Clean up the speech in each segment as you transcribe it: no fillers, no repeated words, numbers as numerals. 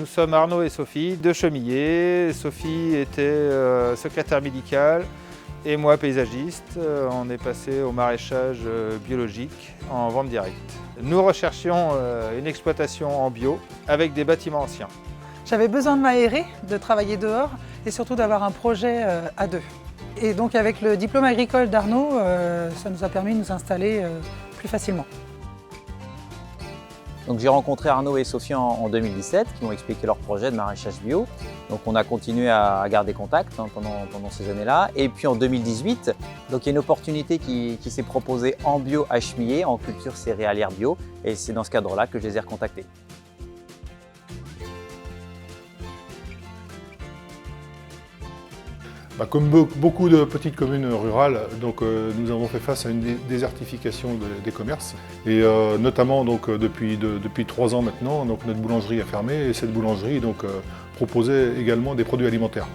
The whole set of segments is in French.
Nous sommes Arnaud et Sophie, deux chemillés. Sophie était secrétaire médicale et moi paysagiste. On est passé au maraîchage biologique en vente directe. Nous recherchions une exploitation en bio avec des bâtiments anciens. J'avais besoin de m'aérer, de travailler dehors et surtout d'avoir un projet à deux. Et donc avec le diplôme agricole d'Arnaud, ça nous a permis de nous installer plus facilement. Donc j'ai rencontré Arnaud et Sophie en 2017 qui m'ont expliqué leur projet de maraîchage bio. Donc on a continué à garder contact pendant ces années-là. Et puis en 2018, donc il y a une opportunité qui s'est proposée en bio à Chemillé, en culture céréalière bio. Et c'est dans ce cadre-là que je les ai recontactés. Comme beaucoup de petites communes rurales, nous avons fait face à une désertification des commerces. Et notamment depuis 3 ans maintenant, notre boulangerie a fermé et cette boulangerie proposait également des produits alimentaires.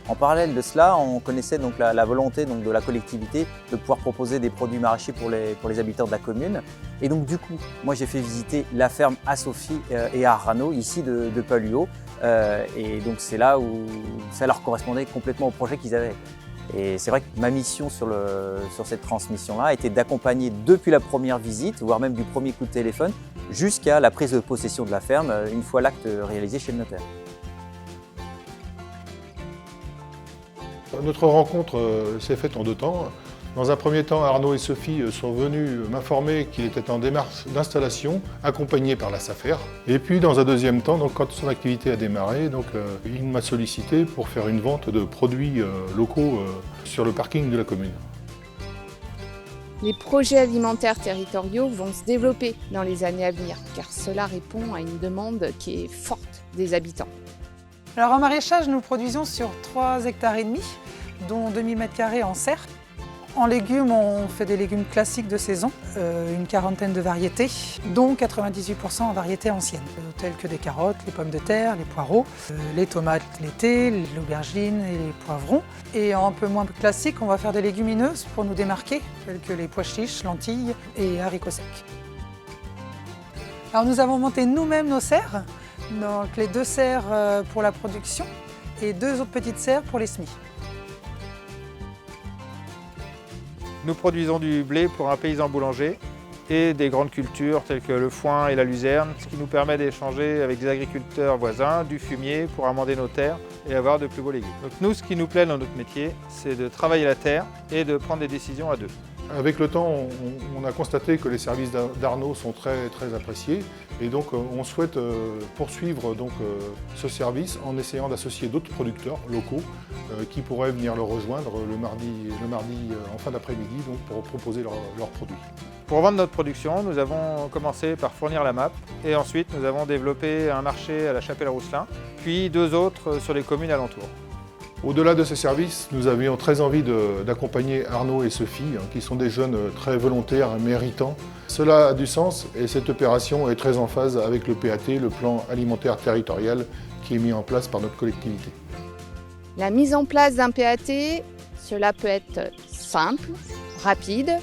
En parallèle de cela, on connaissait la volonté de la collectivité de pouvoir proposer des produits maraîchers pour les habitants de la commune. Et donc du coup, moi j'ai fait visiter la ferme à Sophie et à Arnaud, ici de Paluot. Et donc c'est là où ça leur correspondait complètement au projet qu'ils avaient. Et c'est vrai que ma mission sur cette transmission-là était d'accompagner depuis la première visite, voire même du premier coup de téléphone, jusqu'à la prise de possession de la ferme, une fois l'acte réalisé chez le notaire. Notre rencontre s'est faite en 2 temps. Dans un premier temps, Arnaud et Sophie sont venus m'informer qu'il était en démarche d'installation, accompagné par la SAFER. Et puis dans un deuxième temps, quand son activité a démarré, il m'a sollicité pour faire une vente de produits locaux sur le parking de la commune. Les projets alimentaires territoriaux vont se développer dans les années à venir, car cela répond à une demande qui est forte des habitants. Alors en maraîchage, nous produisons sur 3,5 hectares, dont 2000 m² en serre. En légumes, on fait des légumes classiques de saison, une quarantaine de variétés, dont 98% en variétés anciennes, telles que des carottes, les pommes de terre, les poireaux, les tomates l'été, l'aubergine et les poivrons. Et en un peu moins classique, on va faire des légumineuses pour nous démarquer, telles que les pois chiches, lentilles et haricots secs. Alors nous avons monté nous-mêmes nos serres, donc les 2 serres pour la production et 2 autres petites serres pour les semis. Nous produisons du blé pour un paysan boulanger et des grandes cultures telles que le foin et la luzerne, ce qui nous permet d'échanger avec des agriculteurs voisins, du fumier pour amender nos terres et avoir de plus beaux légumes. Donc nous, ce qui nous plaît dans notre métier, c'est de travailler la terre et de prendre des décisions à 2. Avec le temps, on a constaté que les services d'Arnaud sont très, très appréciés et donc on souhaite poursuivre ce service en essayant d'associer d'autres producteurs locaux qui pourraient venir le rejoindre le mardi en fin d'après-midi pour proposer leurs produits. Pour vendre notre production, nous avons commencé par fournir la MAP et ensuite nous avons développé un marché à la Chapelle-Rousselin, puis 2 autres sur les communes alentours. Au-delà de ces services, nous avions très envie d'accompagner Arnaud et Sophie, qui sont des jeunes très volontaires, méritants. Cela a du sens et cette opération est très en phase avec le PAT, le plan alimentaire territorial, qui est mis en place par notre collectivité. La mise en place d'un PAT, cela peut être simple, rapide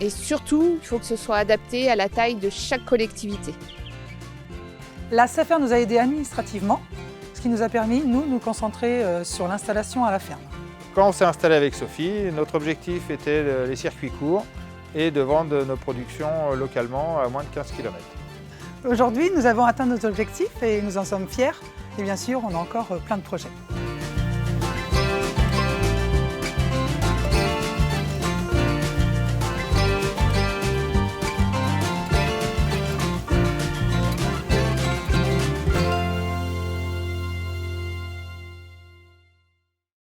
et surtout, il faut que ce soit adapté à la taille de chaque collectivité. La SAFER nous a aidés administrativement, ce qui nous a permis, nous concentrer sur l'installation à la ferme. Quand on s'est installé avec Sophie, notre objectif était les circuits courts et de vendre nos productions localement à moins de 15 km. Aujourd'hui, nous avons atteint nos objectifs et nous en sommes fiers. Et bien sûr, on a encore plein de projets.